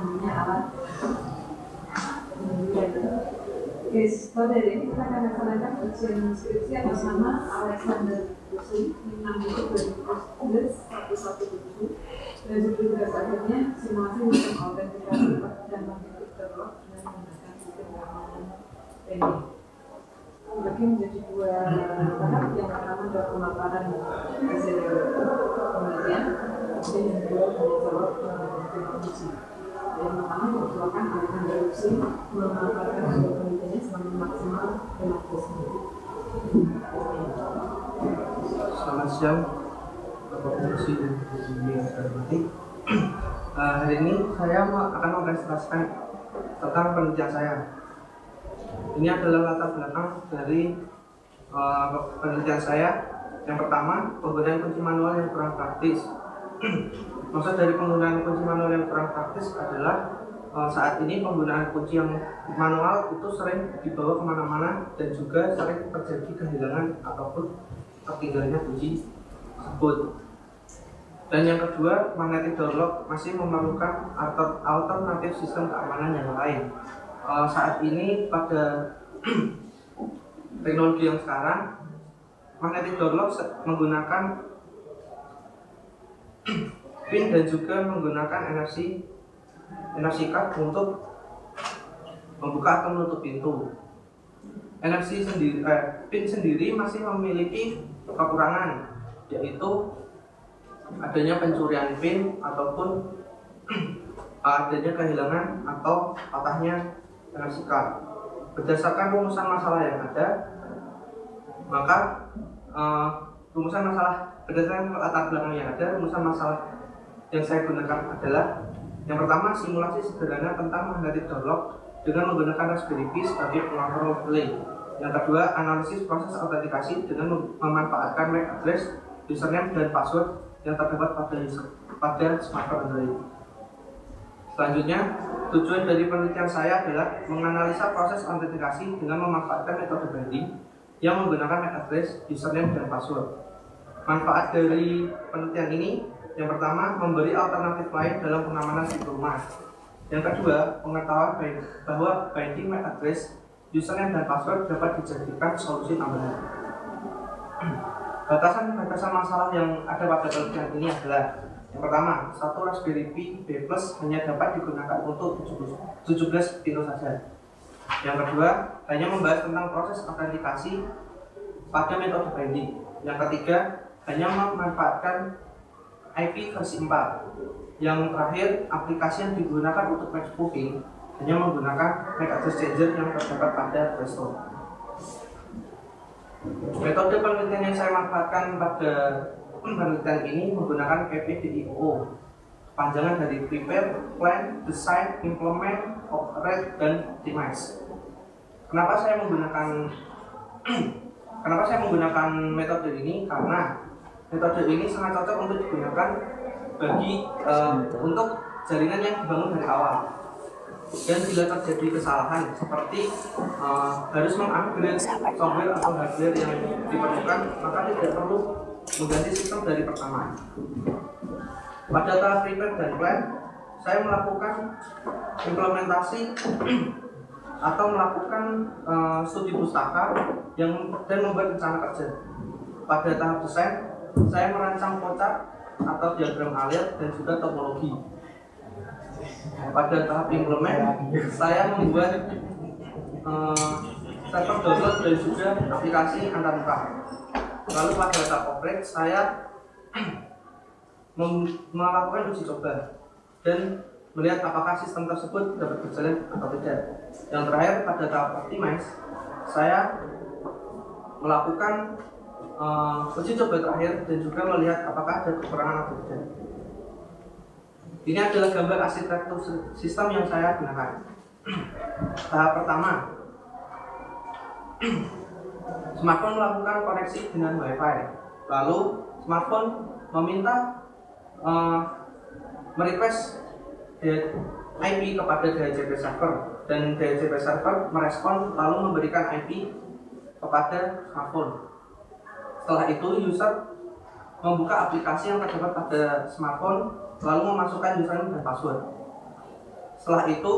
selanjutnya alat. Pada hari ini kita akan laksanakan ujian skripsi atas nama Alexander Dusun 6/2011-117 dan judul tugas akhirnya simulasi sistem autentikasi dan magnetic terlock dengan menggunakan sistem keamanan PND. Dibagi menjadi dua tahap. Yang pertama adalah pemaparan hasil penelitian, dan yang kedua menjawab pertanyaan uji. Yang pertama mempersilakan Alexander Dusun memaparkan hasil penelitiannya selama maksimal 15 menit. Selamat siang, Bapak Polisi dan Ibu yang saya hormati. Hari ini saya akan mempresentasikan tentang penelitian saya. Ini adalah latar belakang dari penelitian saya. Yang pertama, penggunaan kunci manual yang kurang praktis. Maksud dari penggunaan kunci manual yang kurang praktis adalah saat ini penggunaan kunci yang manual itu sering dibawa kemana-mana dan juga sering terjadi kehilangan ataupun tertinggalnya kunci tersebut. Dan yang kedua, magnetic door lock masih memerlukan alternatif sistem keamanan yang lain. Saat ini pada teknologi yang sekarang, magnetic door lock menggunakan pin dan juga menggunakan NFC card untuk membuka atau menutup pintu. Pin sendiri masih memiliki kekurangan, yaitu adanya pencurian pin ataupun adanya kehilangan atau patahnya NFC card. Berdasarkan rumusan masalah yang ada, maka berdasarkan latar belakang yang ada, rumusan masalah yang saya gunakan adalah yang pertama, simulasi sederhana tentang magnetic door lock dengan menggunakan Raspberry Pi sebagai pengontrol relay. Yang kedua, analisis proses autentikasi dengan memanfaatkan MAC address, username dan password yang terdapat pada smartphone Android. Selanjutnya, tujuan dari penelitian saya adalah menganalisa proses autentikasi dengan memanfaatkan metode binding yang menggunakan MAC address, username dan password. Manfaat dari penelitian ini, yang pertama, memberi alternatif lain dalam pengamanan pintu rumah. Yang kedua, pengetahuan bahwa binding MAC address, username dan password dapat dijadikan solusi tambahan. Batasan masalah yang ada pada penelitian ini adalah yang pertama, satu Raspberry Pi B+ hanya dapat digunakan untuk 17 pintu saja. Yang kedua, hanya membahas tentang proses autentikasi pada metode binding. Yang ketiga, hanya memanfaatkan IP versi 4. Yang terakhir, aplikasi yang digunakan untuk match spoofing hanya menggunakan MAC address changer yang terdapat pada Play Store. Metode penelitian yang saya manfaatkan pada penelitian ini menggunakan PPDIO, panjangan dari Prepare, Plan, Design, Implement, Operate, dan Optimize. Kenapa saya menggunakan metode ini? Karena metode ini sangat cocok untuk digunakan untuk jaringan yang dibangun dari awal. Dan bila terjadi kesalahan seperti harus mengupgrade software atau hardware yang diperlukan, maka tidak perlu mengganti sistem dari pertama. Pada tahap prepare dan plan, saya melakukan implementasi atau melakukan studi pustaka dan membuat rencana kerja. Pada tahap desain, saya merancang flowchart atau diagram alir dan juga topologi. Pada tahap implement, saya membuat server download dan juga aplikasi antarmuka. Lalu pada tahap operate, saya melakukan uji coba dan melihat apakah sistem tersebut dapat berjalan atau tidak. Yang terakhir, pada tahap optimize, saya melakukan uji coba terakhir dan juga melihat apakah ada kekurangan atau tidak. Ini adalah gambar arsitektur sistem yang saya gunakan. Tahap pertama, smartphone melakukan koneksi dengan Wi-Fi. Lalu smartphone meminta merequest IP kepada DHCP server, dan DHCP server merespon lalu memberikan IP kepada smartphone. Setelah itu, user membuka aplikasi yang terdapat pada smartphone lalu memasukkan username dan password. Setelah itu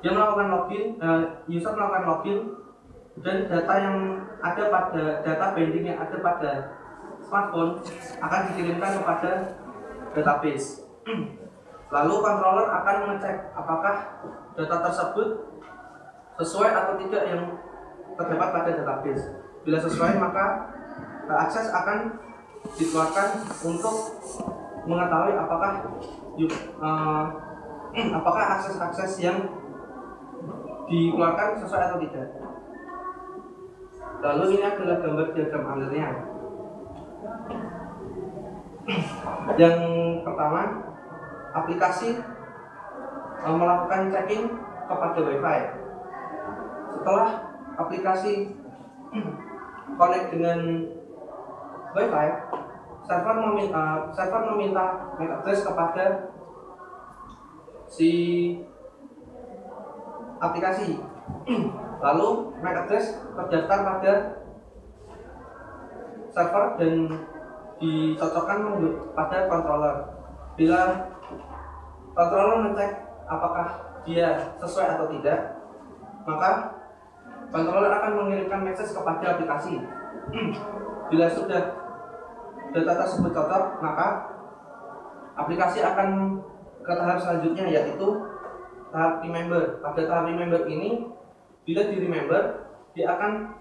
dia melakukan login, user melakukan login, dan data yang ada pada data binding yang ada pada smartphone akan dikirimkan kepada database. Lalu controller akan mengecek apakah data tersebut sesuai atau tidak yang terdapat pada database. Bila sesuai, maka akses akan dikeluarkan untuk mengetahui apakah akses yang dikeluarkan sesuai atau tidak. Lalu ini adalah gambar diagram alirnya. Yang pertama, aplikasi melakukan checking kepada WiFi. Setelah aplikasi connect dengan WiFi, server meminta MAC address kepada si aplikasi. Lalu MAC address terdaftar pada server dan dicocokkan pada controller. Bila controller mengecek apakah dia sesuai atau tidak, maka controller akan mengirimkan message kepada aplikasi. Bila sudah data tersebut cocok, maka aplikasi akan ke tahap selanjutnya, yaitu tahap remember. Pada tahap remember ini, bila di remember, dia akan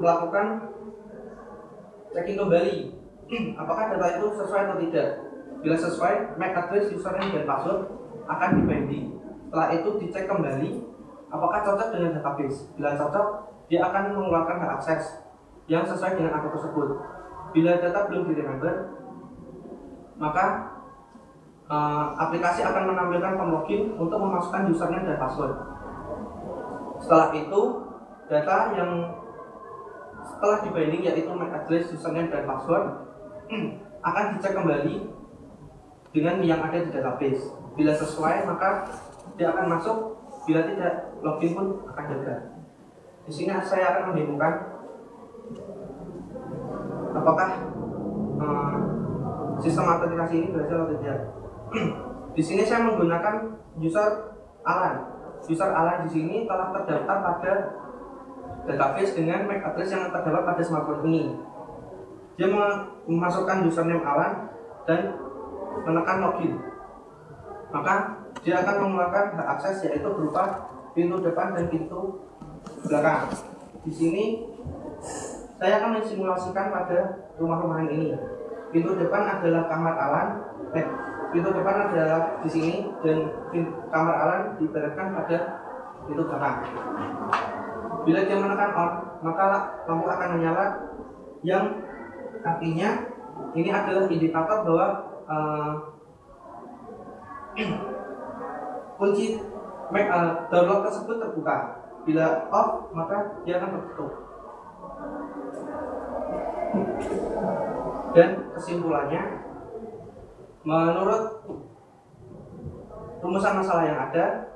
melakukan checking kembali apakah data itu sesuai atau tidak. Bila sesuai, MAC address, username, dan password akan di-binding. Setelah itu dicek kembali apakah cocok dengan database. Bila cocok, dia akan mengeluarkan hak akses yang sesuai dengan akun tersebut. Bila data belum di-remember, maka aplikasi akan menampilkan pemlogin untuk memasukkan username dan password. Setelah itu, data yang setelah di-binding, yaitu MAC address, username, dan password, akan dicek kembali dengan yang ada di database. Bila sesuai, maka dia akan masuk. Bila tidak, login pun akan gagal. Di sini saya akan mendemokan apakah sistem autentikasi ini berhasil atau tidak. Di sini saya menggunakan user Alan. User Alan di sini telah terdaftar pada database dengan MAC address yang terdapat pada smartphone ini. Dia memasukkan username Alan dan menekan login. Maka dia akan mengeluarkan hak akses, yaitu berupa pintu depan dan pintu belakang. Di sini saya akan mensimulasikan pada rumah-rumahan ini. Pintu depan adalah kamar Alan, pintu depan adalah di sini, dan kamar Alan diibaratkan pada pintu belakang. Bila dia menekan on, maka lampu akan menyala, yang artinya ini adalah indikator bahwa kunci door lock tersebut terbuka. Bila off, maka dia akan tertutup. Dan kesimpulannya, menurut rumusan masalah yang ada,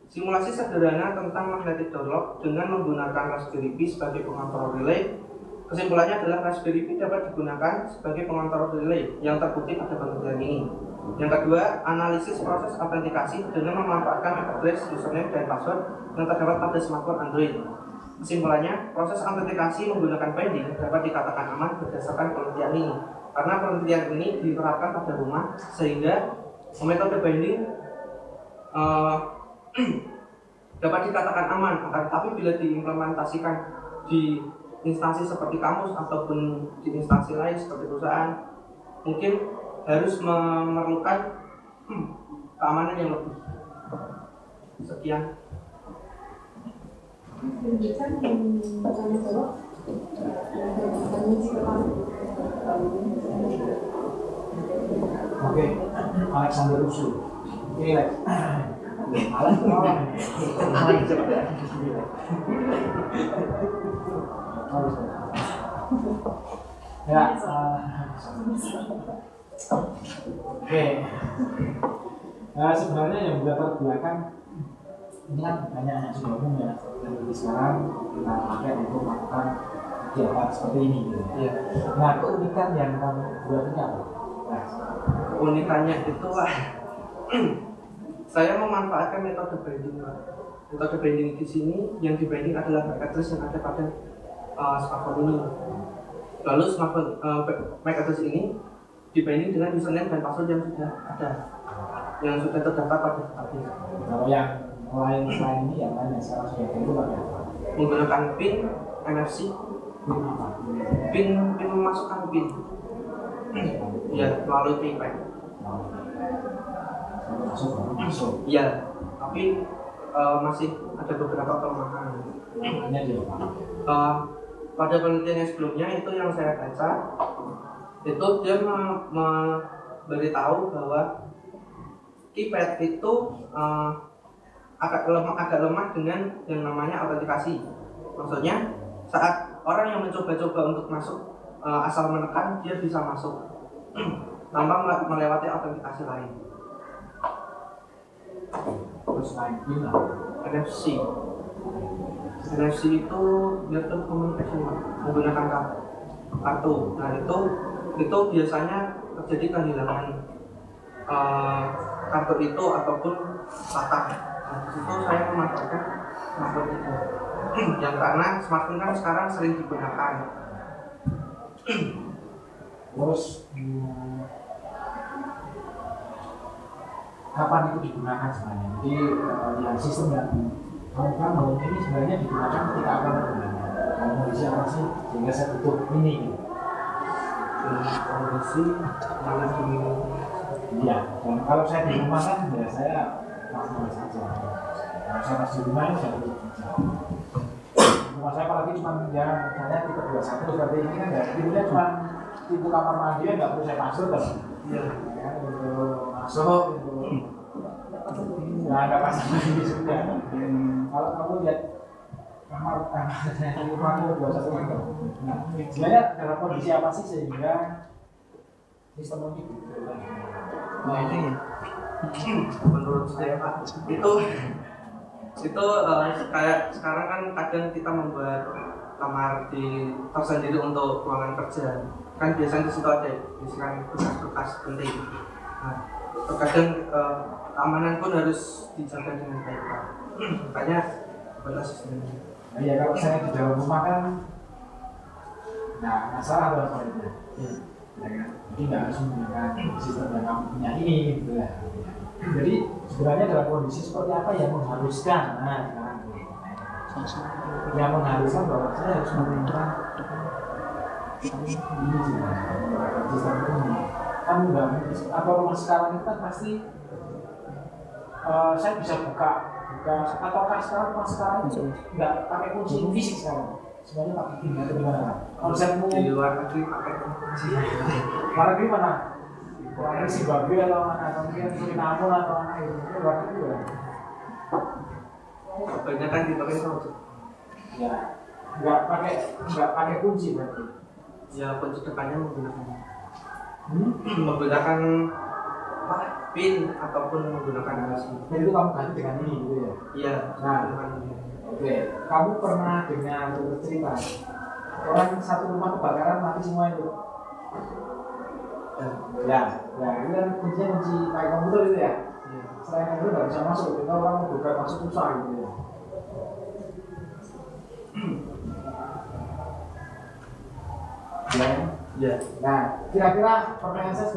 simulasi sederhana tentang magnetic door lock dengan menggunakan Raspberry Pi sebagai pengontrol relay. Kesimpulannya adalah Raspberry Pi dapat digunakan sebagai pengontrol relay yang terbukti pada penelitian ini. Yang kedua, analisis proses autentikasi dengan memanfaatkan MAC address, username, dan password yang terdapat pada smartphone Android. Kesimpulannya, proses autentikasi menggunakan binding dapat dikatakan aman berdasarkan penelitian ini, karena penelitian ini diterapkan pada rumah, sehingga metode binding dapat dikatakan aman. Tapi bila diimplementasikan di instansi seperti kampus ataupun di instansi lain seperti perusahaan, mungkin harus memerlukan keamanan yang lebih. Sekian. Oke, Alexander Rusu. Ini Lex. Ya, oke. Sebenarnya yang berlatar belakang ini kan banyak yang sudah umum ya. Dan sekarang kita pakai untuk melakukan kegiatan seperti ini. Gitu. Ya. Nah, keunikan yang kamu buat ini apa? Keunikannya itu Saya memanfaatkan metode branding, Pak. Metode branding di sini yang di branding adalah MAC address yang ada pada smartphone ini. Lalu smartphone MAC address ini di branding dengan username dan password yang sudah ada, yang sudah terdaftar pada database. Kalau yang lain selain ini, yang lain yang sekarang sudah ada itu pakai apa? Menggunakan PIN, NFC, PIN apa? PIN memasukkan PIN. Ya, melalui PayPal. Masuk. Iya, tapi masih ada beberapa kelemahan. Hanya dia Pada penelitian yang sebelumnya itu yang saya baca, itu dia memberitahu bahwa keypad itu agak lemah dengan yang namanya autentikasi. Maksudnya saat orang yang mencoba-coba untuk masuk asal menekan, dia bisa masuk tanpa melewati autentikasi lain. terus lain PIN NFC. NFC itu virtual communication, menggunakan kartu. Nah itu biasanya terjadi kehilangan kartu itu ataupun patah. Nah, di situ saya memanfaatkan smartphone itu. Yang karena smartphone kan sekarang sering digunakan. terus kapan itu digunakan sebenarnya? Jadi yang sistem yang kamu ini sebenarnya digunakan ketika apa sebenarnya? Kalau kondisi apa sih sehingga saya butuh ini? Kondisi mana ini? Iya. Dan kalau saya di rumah kan ya saya normal saja. Kalau saya masih di rumah saya butuh kerja. Rumah saya apalagi cuma ya misalnya tipe 21 seperti ini kan ya tipenya cuma tipe kamar mandi ya nggak perlu saya masuk kan? Iya. Ya, untuk masuk itu nggak ada pasangan di sudah. Kalau kamu lihat kamar rumahmu 21 itu, nah sebenarnya dalam kondisi apa sih sehingga sistem ini gitu? Nah ini menurut saya Pak, itu kayak sekarang kan kadang kita membuat kamar tersendiri untuk ruangan kerja, kan biasanya di situ ada misalkan bekas-bekas penting. Nah, terkadang keamanan pun harus dijaga dengan baik Pak. Makanya batas sistemnya. Nah, ya kalau saya di dalam rumah kan, nah masalah dalam itu. Ya kan? Jadi nggak harus menggunakan sistem yang kamu punya ini gitu ya. Jadi sebenarnya dalam kondisi seperti apa yang mengharuskan? Nah sekarang yang mengharuskan bahwa saya harus menggunakan ini menggunakan sistem ini. Kan nggak atau rumah sekarang itu kan pasti saya bisa buka ataukah sekarang rumah sekarang itu nggak pakai kunci fisik sekarang? Semuanya pakai PIN atau gimana? Kalau saya mau Di luar negeri pakai kunci. luar negeri mana? Luar negeri Zimbabwe atau mana? Atau mungkin Suriname atau mana itu? Luar negeri ya? Banyak kan dipakai kunci. Ya, nggak pakai kunci berarti. Ya kunci depannya menggunakan PIN ataupun menggunakan NFC. Jadi itu kamu ganti dengan ini gitu ya? Iya. Nah, oke. Kamu pernah dengar cerita orang satu rumah kebakaran mati semua itu? Ya, ini kan kuncinya kunci kayak komputer itu ya? Selain komputer nggak bisa masuk, kita orang mau buka masuk susah gitu ya? Ya. Nah, kira-kira pertanyaan saya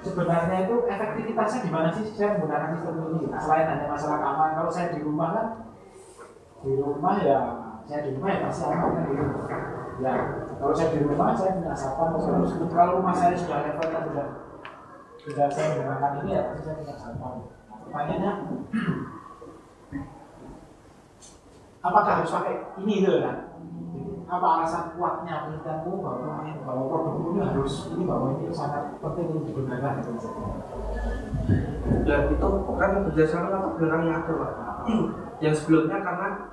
sebenarnya itu efektivitasnya di mana sih saya menggunakan sistem ini? Nah, selain hanya masalah keamanan, kalau saya di rumah kan, saya di rumah ya pasti aman kan gitu. Ya, kalau saya di rumah saya punya satpam, kalau rumah saya sudah levelnya sudah saya menggunakan ini ya pasti saya punya satpam. Pertanyaannya, apakah harus pakai ini gitu kan? Apa alasan kuatnya penelitianmu bahwa produk ini harus bahwa ini sangat penting untuk digunakan gitu. Ya itu kan berdasarkan latar belakang yang ada Pak. Yang sebelumnya karena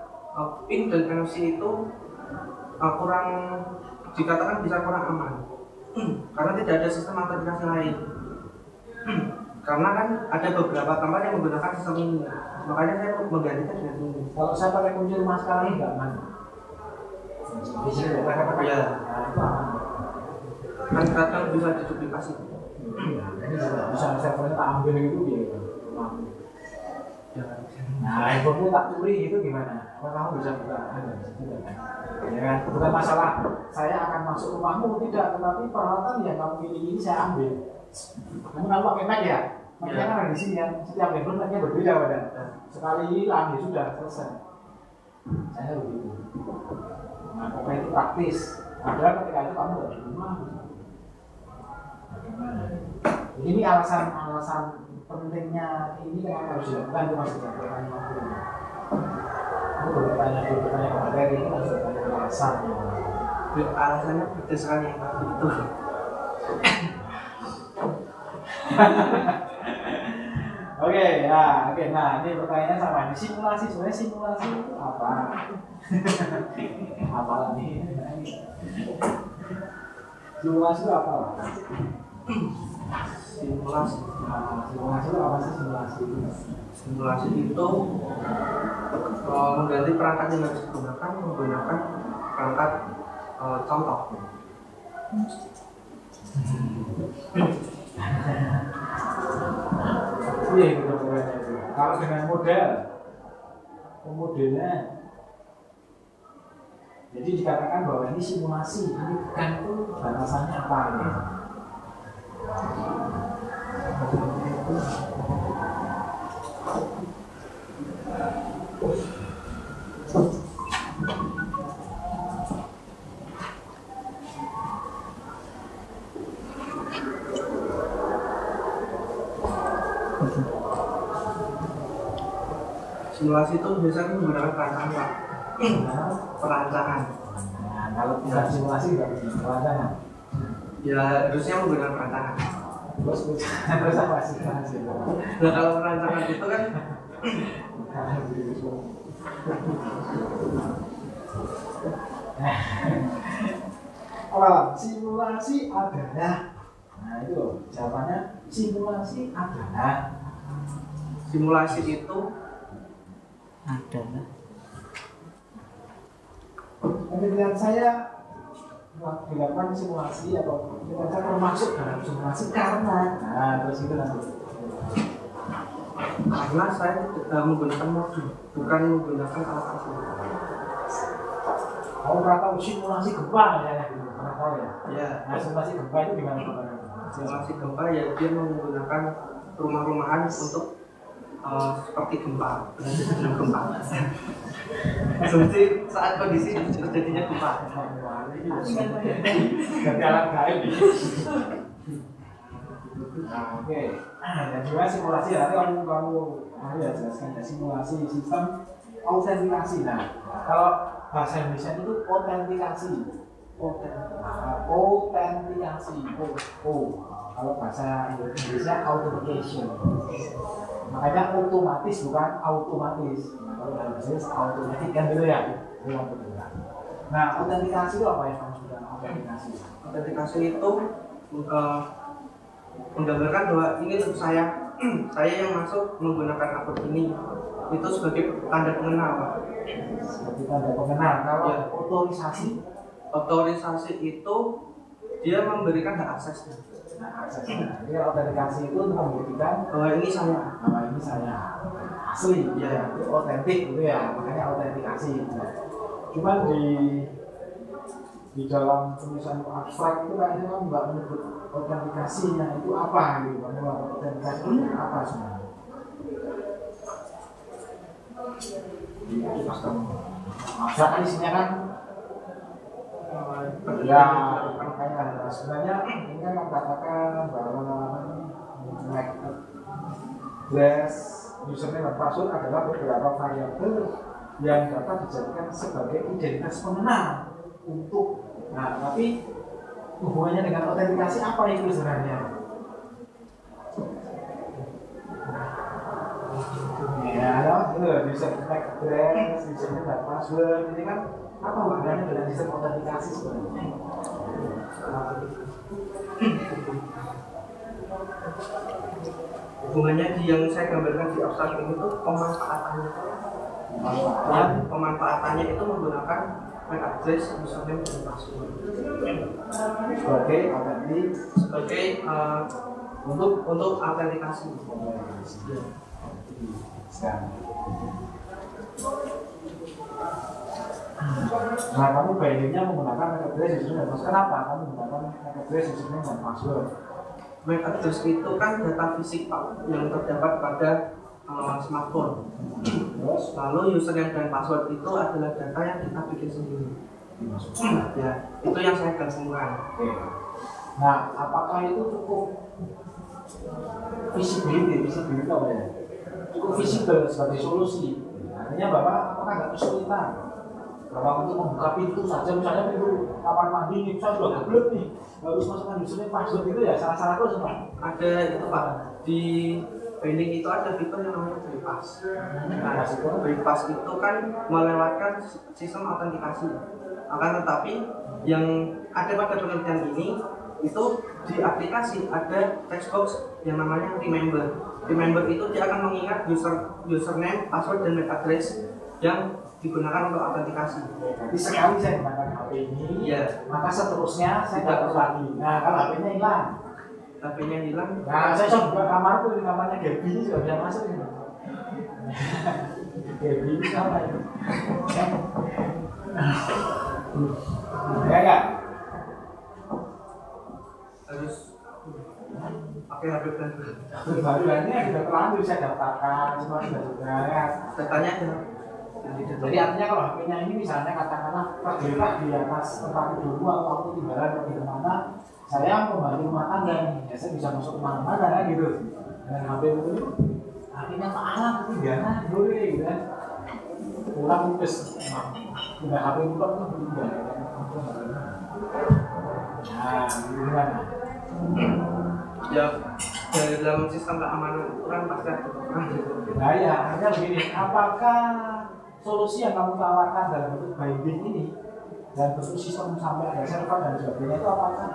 PIN dan NFC itu kurang dikatakan bisa kurang aman. Karena tidak ada sistem autentikasi lain. Karena kan ada beberapa tempat yang menggunakan sistem ini. Makanya saya menggantikan dengan ini. Kalau saya pakai kunci rumah sekarang enggak aman. Di sini ya, Ya, itu aman. kan kadang bisa diduplikasi. Ini bisa servernya tak ambil gitu ya. Nah, handphonemu tak curi itu gimana? Apa kamu bisa buka? Ada di situ kan? Ya kan? Bukan masalah saya akan masuk rumahmu, tidak, tetapi peralatan yang kamu miliki ini saya ambil. Kamu kalau pakai Mac ya? Mac-nya kan ada di sini kan? Setiap handphone Mac-nya berbeda badan. Sekali hilang ya sudah selesai. Saya begitu. Nah, pokoknya itu praktis. Padahal ketika itu kamu nggak di rumah. Bagaimana? Ini alasan pentingnya ini kenapa harus dilakukan itu masih pertanyaan aku. Aku bertanya ke materi ini masih bertanya alasannya. Alasannya berdasarkan yang tadi itu. Oke, ya, oke. Nah, ini pertanyaannya sama. Ini simulasi, sebenarnya simulasi itu apa? Apalah nih? Simulasi itu apa? Simulasi. Nah, simulasi itu apa sih simulasi? Simulasi itu mengganti perangkat yang harus digunakan menggunakan perangkat contoh. Iya gitu pokoknya itu. Kalau dengan modelnya, jadi dikatakan bahwa ini simulasi, ini bukan itu batasannya apa ini? Simulasi itu biasanya menggunakan perancangan Pak. Perancangan. Nah, kalau tidak simulasi berarti perancangan. Ya harusnya menggunakan perancangan. Terus apa simulasi? Nah kalau perancangan itu kan apa? Simulasi adalah. Nah itu jawabannya simulasi adalah. simulasi itu adalah penelitian saya dilakukan simulasi atau penelitian saya termasuk dalam simulasi karena terus itu nanti karena saya menggunakan modul bukan menggunakan alat asli. kamu pernah tahu simulasi gempa ya gitu pernah tahu ya? Ya. Nah simulasi gempa itu gimana Pak? Simulasi gempa ya dia menggunakan rumah-rumahan untuk seperti gempa, dengan gempa. Seperti saat kondisi terjadinya gempa. Ganti alat gaib. Nah, oke. Dan juga simulasi nanti kamu ya jelaskan ya simulasi sistem autentikasi. Nah, kalau bahasa Indonesia itu autentikasi. Autentikasi. Kalau bahasa Inggrisnya authentication. Makanya otomatis bukan automatis. Kalau dalam bahasa Inggris automatic kan gitu ya. Nah, autentikasi itu apa ya kamu sudah autentikasi? Autentikasi itu menggambarkan bahwa ini saya yang masuk menggunakan akun ini itu sebagai tanda pengenal Pak. Seperti tanda pengenal. Kalau Ya. Otorisasi itu dia memberikan hak aksesnya. Nah, aksesnya. Jadi autentikasi itu membuktikan Bahwa ini saya. Asli, Ya. itu otentik gitu ya. Makanya autentikasi. Nah, cuman di dalam tulisan abstrak itu kayaknya kamu nggak menyebut autentikasinya itu apa gitu. Kamu autentikasi itu apa sebenarnya? Itu custom. Abstrak kan isinya kan ya, makanya sebenarnya ini kan mengatakan bahwa address username dan password adalah beberapa variabel yang dapat dijadikan sebagai identitas pengenal untuk. Nah, tapi hubungannya dengan autentikasi apa itu sebenarnya? Ya, itu username address, username dan password ini kan apa hubungannya dengan sistem autentikasi sebenarnya? Hubungannya yang saya gambarkan di abstrak ini tuh pemanfaatannya itu menggunakan MAC address, username dan password Sebagai autentik sebagai untuk autentikasi. Sekarang. Nah, kamu bindingnya menggunakan MAC address username. Terus kenapa kamu menggunakan MAC address username dan password? MAC address itu kan data fisik Pak yang terdapat pada smartphone. Terus Lalu username dan password itu adalah data yang kita bikin sendiri. dimasukkan. Ya, itu yang saya gabungkan. Oke. Nah, apakah itu cukup visibility apa ya? Cukup visible sebagai solusi. Artinya Bapak apakah nggak kesulitan? Bapak untuk membuka pintu saja, misalnya pintu kamar mandi ini, saya sudah geblek nih, harus masukkan username password itu ya salah-salah terus Pak. Ada itu Pak, di binding itu ada fitur yang namanya bypass. Nah, bypass itu kan melewatkan sistem autentikasi. Akan tetapi yang ada pada penelitian ini itu di aplikasi ada text box yang namanya remember. Remember itu dia akan mengingat username, password dan MAC address yang digunakan untuk autentikasi. Jadi sekali saya gunakan HP ini, Ya, maka seterusnya saya tidak perlu lagi. Nah, kalau HP-nya hilang, HP-nya hilang. nah saya coba buka kamarku, di kamarnya Gaby ini sudah bisa masuk ini. Gaby ini siapa ini? Ya enggak? Harus pakai HP baru. Baru ini sudah terlanjur saya daftarkan, semua sudah ya. Datanya ada. Jadi artinya kalau HP-nya ini misalnya katakanlah tergeletak di atas tempat tidurmu atau aku tinggalan pergi kemana, saya pembantu rumah tangga nih, ya saya bisa masuk kemana-mana kan gitu. Dengan HP itu, akhirnya Pak Alam ketinggalan, boleh gitu kan. Pulang terus, dengan HP itu kan ketinggalan. Nah, gimana? Ya, dari dalam sistem keamanan itu kan pasti ada kekurangan. Nah ya, artinya begini, apakah solusi yang kamu tawarkan dalam bentuk binding ini dan bentuk sistem sampai ada server dan sebagainya itu apakah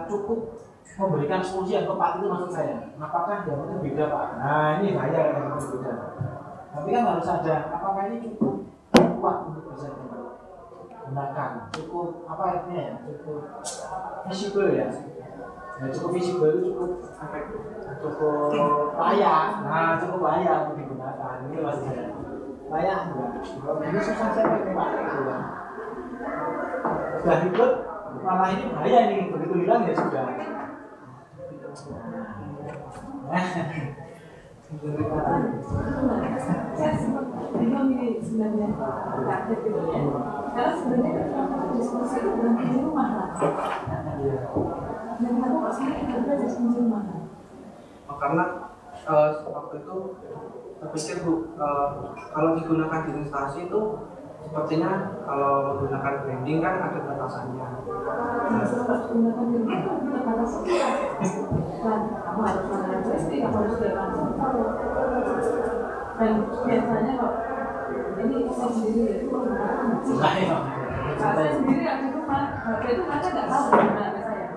cukup memberikan solusi yang tepat itu maksud saya? Apakah yang itu beda Pak? Nah ini bahaya yang itu beda. Tapi kan harus ada, apakah ini cukup kuat untuk bisa digunakan? Cukup apa artinya ya? Cukup visible ya? Ya cukup visible itu cukup efektif, cukup layak. Nah cukup layak untuk digunakan. Ini maksud saya. Layak enggak? Kalau ini susah saya pakai gitu kan. Sudah ribet, malah ini bahaya nih, begitu hilang ya sudah. Saya sempat bingung ini sebenarnya target gitu ya. Karena sebenarnya diskusi itu berhenti di rumah lah. Dan kenapa kok sekarang ada diskusi rumah? Karena waktu itu saya pikir kalau digunakan di instansi itu sepertinya kalau menggunakan branding kan ada batasannya. Nah, setelah menggunakan branding itu ada batasannya. Dan kamu harus menggunakan branding, kamu harus menggunakan server. Dan biasanya kok ini saya sendiri ya, itu menggunakan saya sendiri yang di rumah, HP itu mereka nggak tahu gimana HP saya.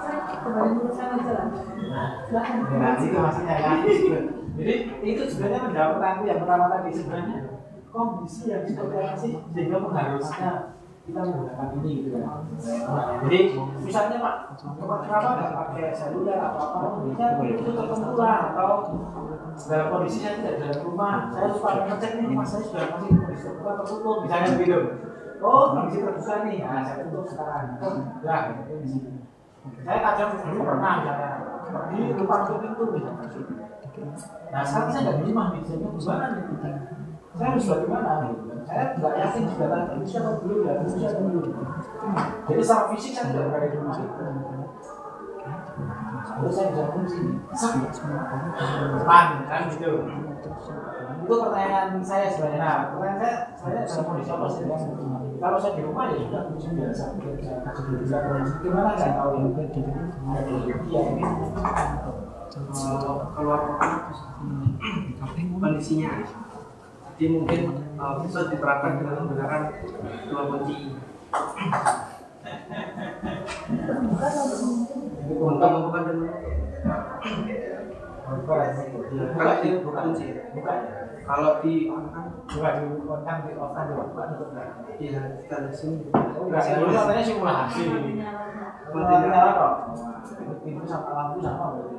Saya kembali luruskan aja lah. Nah, itu maksudnya kan. Jadi itu sebenarnya menjawab pertanyaan yang pertama tadi sebenarnya kondisi yang seperti apa sih sehingga mengharuskan kita menggunakan ini gitu kan. Nah, jadi misalnya Pak, kenapa nggak pakai seluler atau apa? Bisa itu tertentu lah atau dalam kondisi saya tidak dalam rumah, saya harus pakai ngecek nih mas saya sudah masih kondisi terbuka tertutup misalnya begitu. Oh kondisi terbuka nih, nah saya tutup sekarang. Ya, di sini. Saya kadang dulu pernah misalnya pergi lupa nutup pintu misalnya. Nah sekarang saya nggak di rumah nih, saya gimana nih? Saya harus bagaimana gitu kan? Saya nggak yakin sudah tadi Indonesia atau belum ya, Indonesia atau belum. Jadi secara fisik saya tidak berada di rumah itu. Lalu saya bisa fungsi pan kan gitu. Itu pertanyaan saya sebenarnya. Nah, pertanyaan saya dalam kondisi apa sih? Kalau saya di rumah ya sudah fungsi biasa. Gimana saya tahu yang iya ini Keluar kondisinya. Jadi mungkin bisa diterapkan dengan menggunakan dua kunci. Untuk membuka dan kalau di kunci. Kalau di on kan, bukan di on kan di off kan bukan iya kita di sini. Enggak, ini katanya simulasi. Mati nyala kok. Pintu sama lampu sama berarti.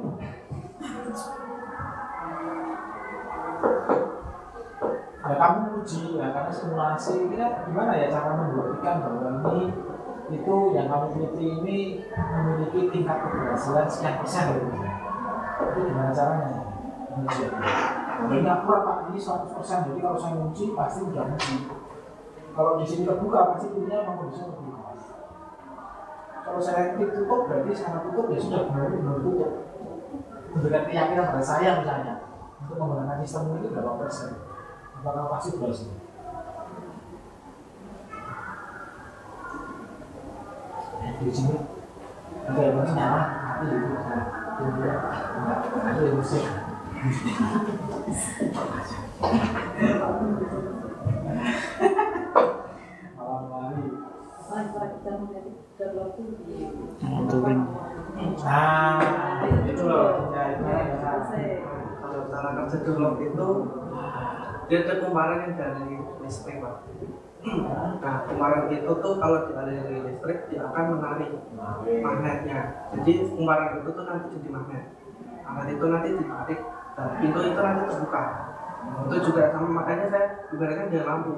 Ya kamu uji ya karena simulasi ini kan gimana ya cara membuktikan bahwa ini itu yang kamu teliti ini memiliki tingkat keberhasilan sekian persen gitu. Itu gimana caranya? Ini akurat Pak, ini 100%. Jadi kalau saya uji pasti udah uji. Kalau di sini terbuka pasti pintunya memang kondisinya terbuka. Kalau saya tutup berarti sangat tutup ya sudah benar-benar tutup. Memberikan keyakinan pada saya misalnya untuk menggunakan sistem ini berapa persen? Apakah pasti berhasil? Di sini ada yang nyala, mati itu ada yang musik. Malam lari. Kalau kita menjadi terlalu Itu loh. Ya itu. Kalau cara kerja Durlock itu dia ada kumparan yang dari listrik Pak. Nah kumparan itu tuh kalau dialiri listrik dia akan menarik magnetnya. Jadi kumparan itu tuh nanti jadi magnet. Magnet itu nanti ditarik dan pintu itu nanti terbuka. Itu juga sama makanya saya ibaratkan dia lampu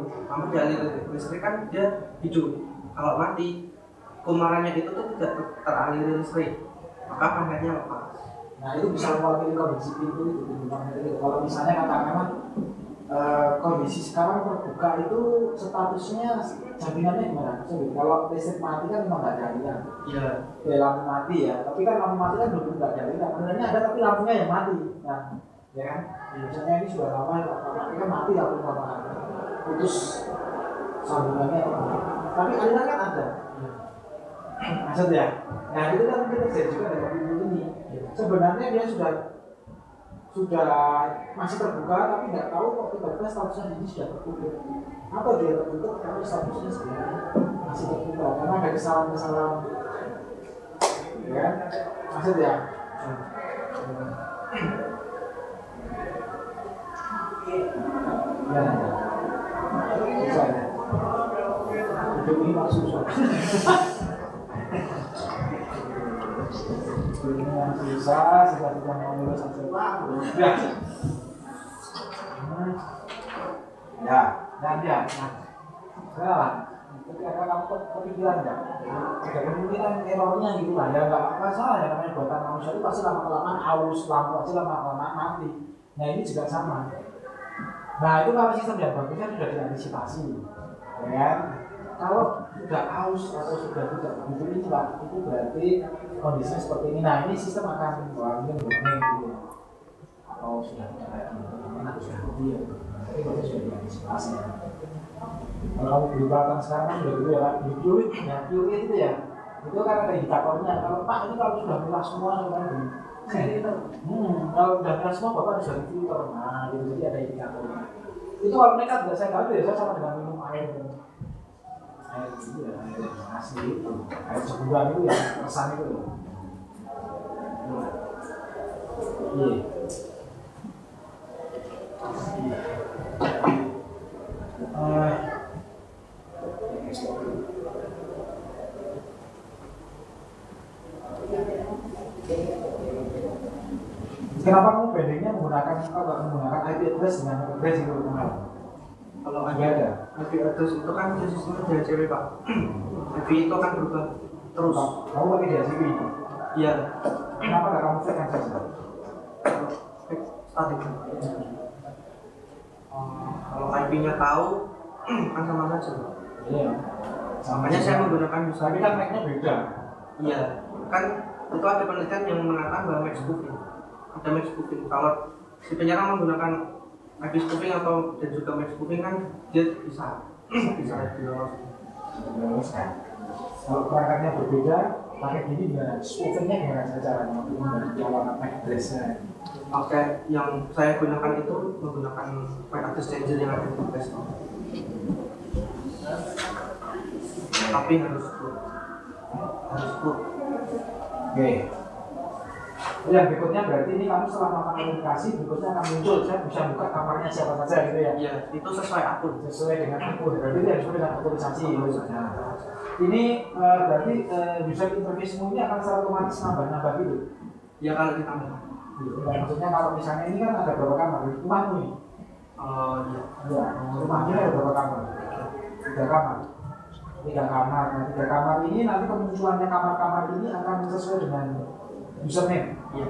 dialiri listrik kan dia hidup. Kalau mati kumparannya itu tuh tidak teraliri listrik, maka magnetnya lepas. Nah itu bisa mewakili kondisi pintu itu. Kalau misalnya katakanlah kondisi sekarang terbuka itu statusnya jaminannya gimana? Kalau listrik mati kan memang nggak jaminan. Iya. Lampu mati ya, tapi kan lampu mati kan belum nggak jaminan. Sebenarnya ada tapi lampunya yang mati. Nah, ya kan? Misalnya ini sudah lama ya, tapi kan mati lampu apa? Putus sambungannya apa? Tapi aliran kan ada. Maksud ya? Nah itu kan mungkin terjadi juga dengan pintu ini. Sebenarnya dia sudah masih terbuka tapi nggak tahu kok tiba-tiba statusnya ini sudah tertutup. Atau dia tertutup tapi statusnya sebenarnya masih terbuka karena ada kesalahan-kesalahan. Ya kan? Maksud ya? Ya. Susah ya. Hidup ini masih susah. Ini yang susah, sudah tidak mau lulus saja. Ya. Ya, dan ya. Sekarang, ketika kamu kepikiran enggak? Ada kemungkinan errornya gitu lah. Ya enggak masalah ya namanya buatan manusia itu pasti lama-kelamaan haus, lampu pasti lama-kelamaan mati. Nah ini juga sama. Nah itu kalau sistem yang bagusnya sudah diantisipasi, ya kan? Kalau sudah haus atau sudah tidak begitu ini lah, itu berarti kondisinya seperti ini. Nah ini sistem akan mungkin warning gitu ya. Atau sudah tidak lagi, atau sudah lebih ya. Tapi kalau sudah diantisipasi. Kalau kamu beli peralatan sekarang kan sudah gitu ya, di Pureit itu ya. Itu kan ada indikatornya. Kalau Pak ini kalau sudah murah semua kan kalau sudah murah semua Bapak sudah filter. Nah gitu, jadi ada indikatornya. Itu kalau mereka tidak saya tahu ya, saya sama dengan minum air. Air itu ya, air asli itu, air ceburan itu ya, kesan itu loh. Iya. Kenapa kamu brandingnya menggunakan IP address dengan address itu kemarin? Kalau ada IP address itu kan sistemnya DHCP Pak. IP itu kan berubah terus. Kamu pakai DHCP? Iya. Kenapa nggak kamu fake address? Static. Kalau IP-nya tahu kan sama saja. Iya. Makanya saya menggunakan Tapi kan tag-nya beda. Iya. Kan itu ada penelitian yang mengatakan bahwa max spoofing. Ada max spoofing. Kalau si penyerang menggunakan IP spoofing atau dan juga max spoofing kan dia bisa diloloskan. Kalau perangkatnya berbeda, pakai gini gimana? Spoofingnya gimana caranya untuk membantu MAC address-nya? Pakai yang saya gunakan itu menggunakan MAC address changer yang ada di Play Store. Tapi harus full. Oke. Yang berikutnya berarti ini kamu setelah melakukan komunikasi berikutnya akan muncul, saya bisa buka kamarnya siapa saja gitu ya? Iya, itu sesuai akun. Sesuai dengan akun. Berarti itu harus dengan otorisasi. Nah, Ini berarti user interface-mu ini akan secara otomatis nambah-nambah gitu? Ya kalau ditambah. Maksudnya kalau misalnya ini kan ada berapa kamar? Rumahmu ini? Iya. Ya, rumah ini ada berapa kamar? 3 kamar. 3 kamar. Nah, 3 kamar ini nanti kemunculannya kamar-kamar ini akan sesuai dengan username. Iya.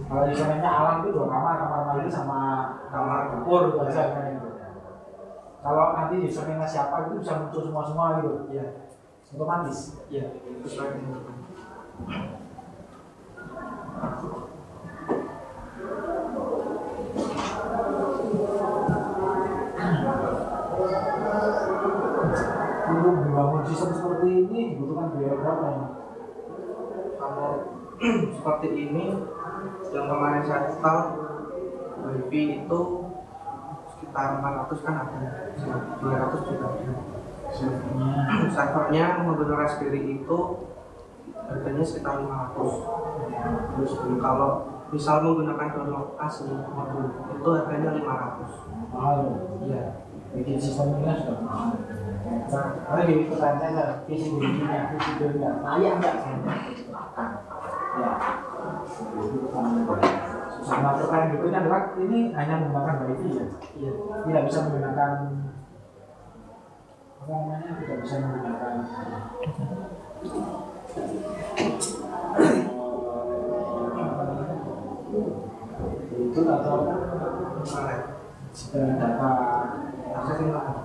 Kalau username-nya Alan itu 2 kamar, kamar mandi sama Kamar dapur itu aja kan itu. Kalau nanti username-nya siapa itu bisa muncul semua gitu. Iya. Otomatis. Iya. Sesuai dengan Untuk membangun sistem seperti ini dibutuhkan biaya berapa ya? kalau seperti ini yang kemarin saya install wifi itu sekitar 400 kan ada 200 juga servernya menggunakan Raspberry itu harganya sekitar 500. Terus kalau misal menggunakan download asli modul itu harganya 500. Iya. Bikin sistemnya sudah mahal. Karena di pertanyaan visibility-nya, layak nggak? Ya. Sama pertanyaan berikutnya adalah ini hanya menggunakan wifi ya. Iya. Tidak bisa menggunakan apa namanya? Tidak bisa menggunakan itu atau data Akses internet.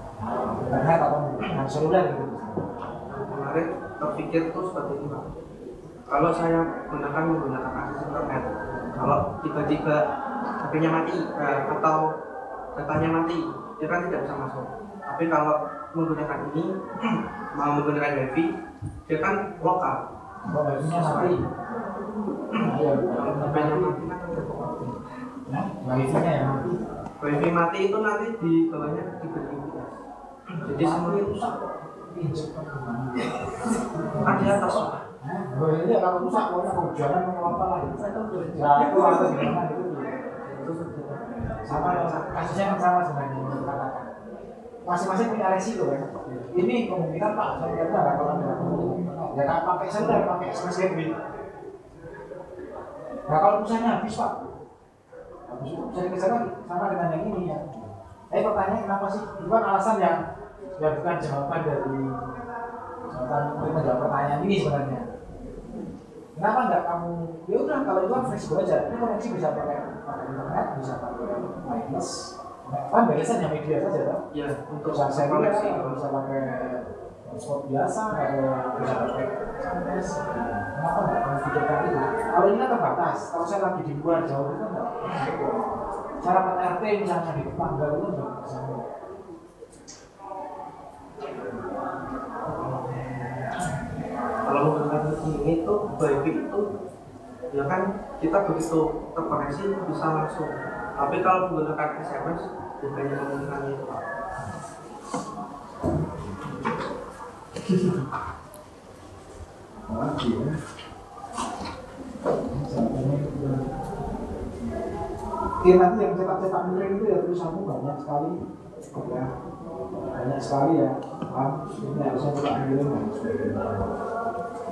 internet atau menggunakan seluler gitu. Kemarin terpikir tuh seperti ini Pak. Kalau saya menggunakan akses internet, kalau tiba-tiba HP-nya mati atau datanya mati, dia kan tidak bisa masuk. Tapi kalau menggunakan ini, mau menggunakan wifi, dia kan lokal. Kalau wifi-nya mati, ya HP-nya mati kan wifi-nya yang mati. wifi mati itu nanti di bawahnya diberi UPS. Jadi semuanya rusak. Kan di atas. Oh iya, kalau rusak, pokoknya kehujanan mengapa lah. Nah, itu harus gimana gitu. Sama kasusnya kan sama sebenarnya yang dikatakan. Masing-masing punya resiko ya. Ini kemungkinan Pak, saya lihat nggak kalau ada ya kan pakai seluler, pakai SMS gateway. Nah kalau pulsanya habis Pak, habis itu bisa dikejar lagi sama dengan yang ini ya. Pertanyaan kenapa sih? Itu kan alasan yang bukan jawaban dari jawaban untuk menjawab pertanyaan ini sebenarnya. Kenapa enggak kamu? Ya udah kalau itu kan fleksibel aja. Ini koneksi bisa pakai internet, bisa pakai wireless. Kan biasanya media saja kan? Ya, untuk Bisa koneksi. bisa pakai hotspot biasa, bisa pakai SMS. Kenapa enggak kamu pikirkan itu? Kalau ini kan terbatas. Kalau saya lagi di luar jauh itu enggak. Cara RT misalnya di tanggal itu enggak bisa. Kalau menggunakan ini tuh wifi itu ya kan kita begitu terkoneksi bisa langsung. Tapi kalau menggunakan SMS bukannya menggunakan itu Pak. Lagi ya. Oke, nanti yang cetak-cetak miring itu ya tulisanmu banyak sekali ya, banyak sekali ya. Ini harusnya cetak miring dan sebagainya.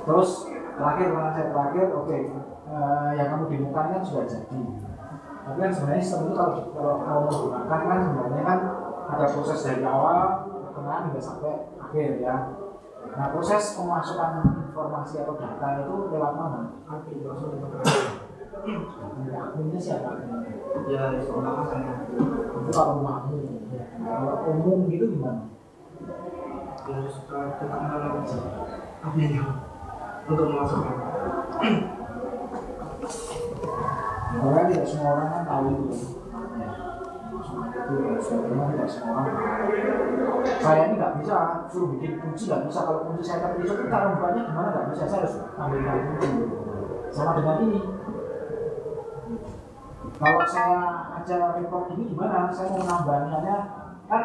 Terus terakhir, oke, yang kamu demokan kan sudah jadi. Tapi kan sebenarnya sistem itu kalau mau menggunakan kan sebenarnya kan ada proses dari awal pertengahan hingga sampai akhir ya. Nah proses pemasukan informasi atau data itu lewat mana? Adminnya siapa? Ya, sama saya. Itu kalau rumahmu, kalau umum gitu gimana? Ya suka tetap dalam adminnya untuk memasukkan. Karena tidak semua orang kan tahu itu. Itu ya, sebenarnya tidak semua orang. Saya ini nggak bisa suruh bikin kunci, nggak bisa. Kalau kunci saya dapat itu cara bukanya gimana nggak bisa. Saya harus ambil kunci. Sama dengan ini. Kalau saya aja report ini gimana? Saya mau nambah misalnya kan